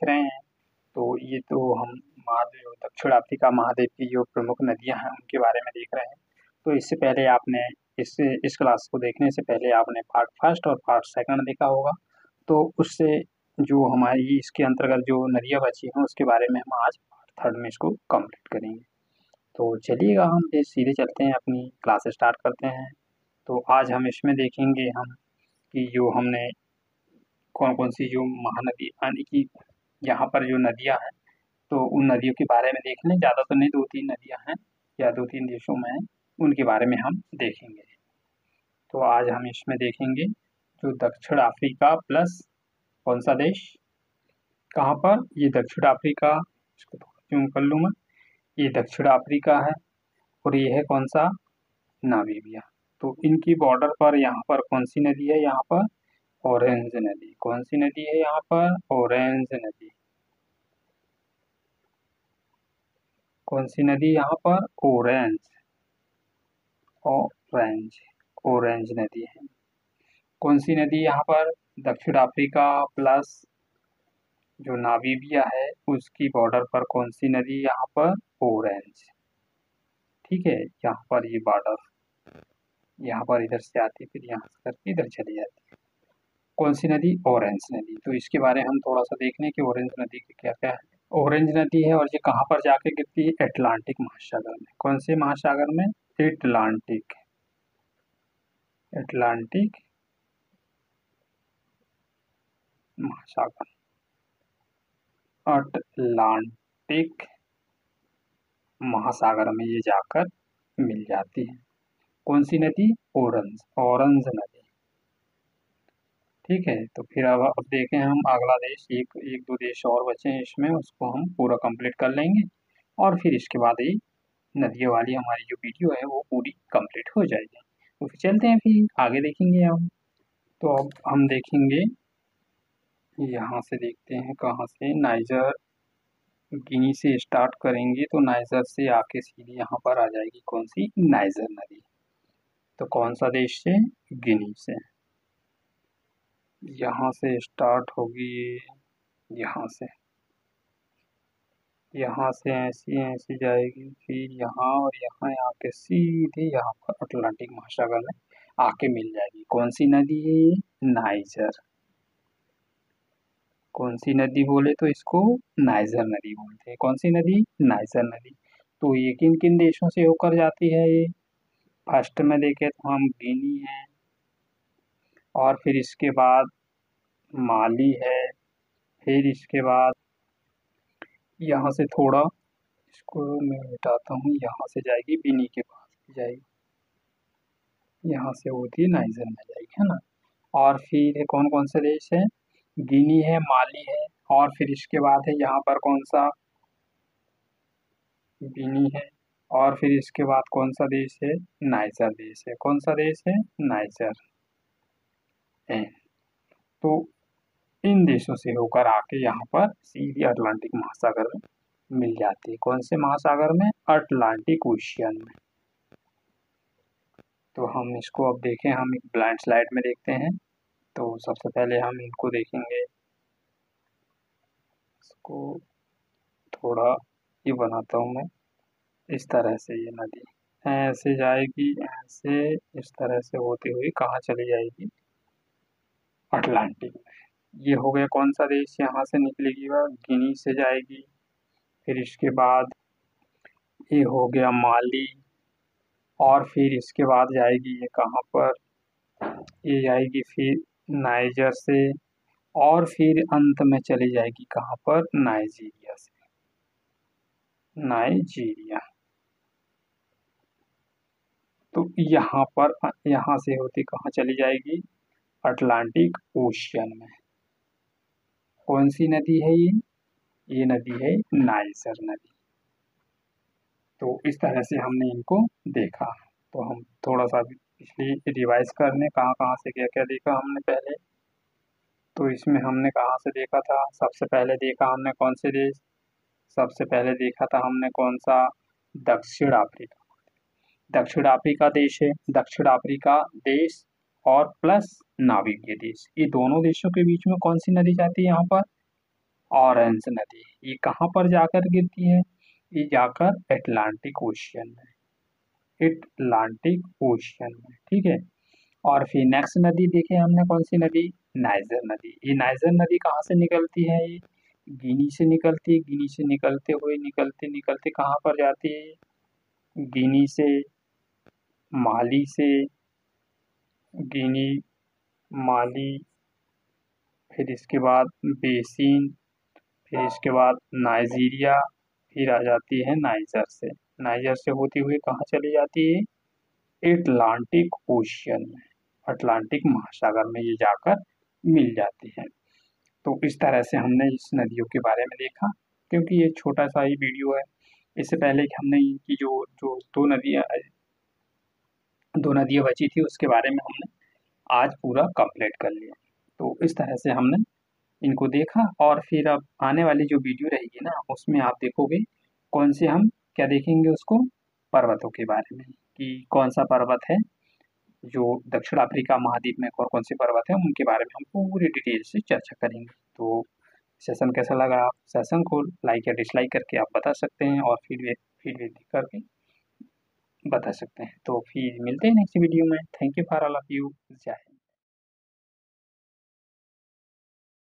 रहे हैं। तो ये तो हम जो दक्षिण अफ्रीका महाद्वीप की जो प्रमुख नदियां हैं उनके बारे में देख रहे हैं। तो इससे पहले आपने इस क्लास को देखने से पहले आपने पार्ट फर्स्ट और पार्ट सेकंड देखा होगा। तो उससे जो हमारी इसके अंतर्गत जो नदियां बची हैं उसके बारे में हम आज पार्ट थर्ड में इसको कंप्लीट करेंगे। तो चलिएगा हम सीधे चलते हैं, अपनी क्लास स्टार्ट करते हैं। तो आज हम इसमें देखेंगे हम कि जो हमने कौन कौन सी जो महानदी यानी कि यहाँ पर जो नदियाँ हैं तो उन नदियों के बारे में देख लें। ज़्यादा तो नहीं, 2-3 नदियाँ हैं या 2-3 देशों में हैं, उनके बारे में हम देखेंगे। तो आज हम इसमें देखेंगे जो दक्षिण अफ्रीका प्लस कौन सा देश, कहाँ पर, ये दक्षिण अफ्रीका, इसको थोड़ा जूम कर लूँ मैं, ये दक्षिण अफ्रीका है और ये है कौन सा, नामीबिया। तो इनकी बॉर्डर पर यहाँ पर कौन सी नदी है, यहाँ पर ऑरेंज नदी। कौन सी नदी है यहाँ पर, ऑरेंज नदी। कौन सी नदी यहाँ पर, ऑरेंज, ऑरेंज, ऑरेंज नदी है। कौन सी नदी यहाँ पर, दक्षिण अफ्रीका प्लस जो नामीबिया है उसकी बॉर्डर पर कौन सी नदी यहाँ पर, ऑरेंज। ठीक है, यहाँ पर ये बॉर्डर यहाँ पर इधर से आती है, फिर यहाँ से करके इधर चली जाती है। कौन सी नदी, ऑरेंज नदी। तो इसके बारे में हम थोड़ा सा देख लें कि ऑरेंज नदी के क्या क्या है। ऑरेंज नदी है और ये कहाँ पर जाके गिरती है, अटलांटिक महासागर में। कौन से महासागर में, अटलांटिक, अटलांटिक महासागर, अटलांटिक महासागर में ये जाकर मिल जाती है। कौन सी नदी, ऑरेंज, ऑरेंज नदी। ठीक है, तो फिर अब देखें हम अगला देश, एक दो देश और बचे हैं इसमें, उसको हम पूरा कंप्लीट कर लेंगे और फिर इसके बाद ये नदियों वाली हमारी जो वीडियो है वो पूरी कंप्लीट हो जाएगी। तो फिर चलते हैं, फिर आगे देखेंगे हम। तो अब हम देखेंगे, यहाँ से देखते हैं कहाँ से, नाइजर गिनी से स्टार्ट करेंगे तो नाइजर से आके सीधी यहाँ पर आ जाएगी कौन सी, नाइजर नदी। तो कौन सा देश से, गिनी से। यहाँ से स्टार्ट होगी, यहाँ से ऐसी ऐसी जाएगी, फिर यहाँ और यहाँ आके सीधे यहाँ पर अटलांटिक महासागर में आके मिल जाएगी। कौन सी नदी है ये, नाइजर। कौन सी नदी बोले तो इसको नाइजर नदी बोलते हैं। कौन सी नदी, नाइजर नदी। तो ये किन किन देशों से होकर जाती है ये, फर्स्ट में देखे तो हम गिनी है और फिर इसके बाद माली है, फिर इसके बाद यहाँ से थोड़ा इसको मैं मिटाता हूँ, यहाँ से जाएगी बिनी के पास जाएगी, यहाँ से होती है नाइजर में जाएगी, है ना। और फिर कौन कौन से देश है, गिनी है, माली है और फिर इसके बाद है यहाँ पर कौन सा, बिनी है और फिर इसके बाद कौन सा देश है, नाइजर देश है। कौन सा देश है, नाइजर है। तो इन देशों से होकर आके यहाँ पर सीधी अटलांटिक महासागर में मिल जाती है। कौन से महासागर में, अटलांटिक ओशियन में। तो हम इसको अब देखें, हम एक ब्लाइंड स्लाइड में देखते हैं। तो सबसे पहले हम इनको देखेंगे, इसको थोड़ा ये बनाता हूँ मैं, इस तरह से ये नदी ऐसे जाएगी, ऐसे इस तरह से होती हुई कहाँ चली जाएगी, अटलांटिक में। ये हो गया कौन सा देश, यहाँ से निकलेगी वह गिनी से जाएगी, फिर इसके बाद ये हो गया माली और फिर इसके बाद जाएगी ये कहाँ पर, ये जाएगी फिर नाइजर से और फिर अंत में चली जाएगी कहाँ पर, नाइजीरिया से, नाइजीरिया। तो यहाँ से होती कहाँ चली जाएगी, अटलांटिक ओशियन में। कौन सी नदी है ये नदी है नाइजर नदी। तो इस तरह से हमने इनको देखा। तो हम थोड़ा सा पिछली रिवाइज करने कहाँ कहाँ से क्या क्या देखा हमने पहले। तो इसमें हमने कहाँ से देखा था, सबसे पहले देखा हमने कौन से देश, सबसे पहले देखा था हमने कौन सा, दक्षिण अफ्रीका। दक्षिण अफ्रीका देश है, दक्षिण अफ्रीका देश और प्लस नामीबिया देश, ये दोनों देशों के बीच में कौन सी नदी जाती है यहाँ पर, ऑरेंज नदी ये कहाँ पर जाकर गिरती है? ये जाकर अटलांटिक ओशियन में, अटलांटिक ओशियन में, ठीक है। और फिर नेक्स्ट नदी देखे हमने कौन सी नदी? नाइजर नदी। ये नाइजर नदी कहाँ से निकलती है? ये गिनी से निकलती है। गिनी से निकलते हुए निकलते निकलते कहाँ पर जाती है? गिनी से, माली से, गिनी, माली, फिर इसके बाद बेसिन, फिर इसके बाद नाइजीरिया, फिर आ जाती है नाइजर से। नाइजर से होती हुई कहाँ चली जाती है? अटलांटिक ओशियन में, अटलांटिक महासागर में ये जाकर मिल जाती है। तो इस तरह से हमने इस नदियों के बारे में देखा। क्योंकि ये छोटा सा ही वीडियो है, इससे पहले कि हमने इनकी जो जो दो नदियाँ बची थी उसके बारे में हमने आज पूरा कंप्लीट कर लिया। तो इस तरह से हमने इनको देखा। और फिर अब आने वाली जो वीडियो रहेगी ना उसमें आप देखोगे कौन से हम क्या देखेंगे उसको, पर्वतों के बारे में, कि कौन सा पर्वत है जो दक्षिण अफ्रीका महाद्वीप में कौन कौन से पर्वत हैं उनके बारे में हम पूरी डिटेल से चर्चा करेंगे। तो सेशन कैसा लगा? आप सेशन को लाइक या डिसलाइक करके आप बता सकते हैं और फीडबैक करके बता सकते हैं। तो फिर मिलते हैं नेक्स्ट वीडियो में। Thank you for all of you. जय हिंद।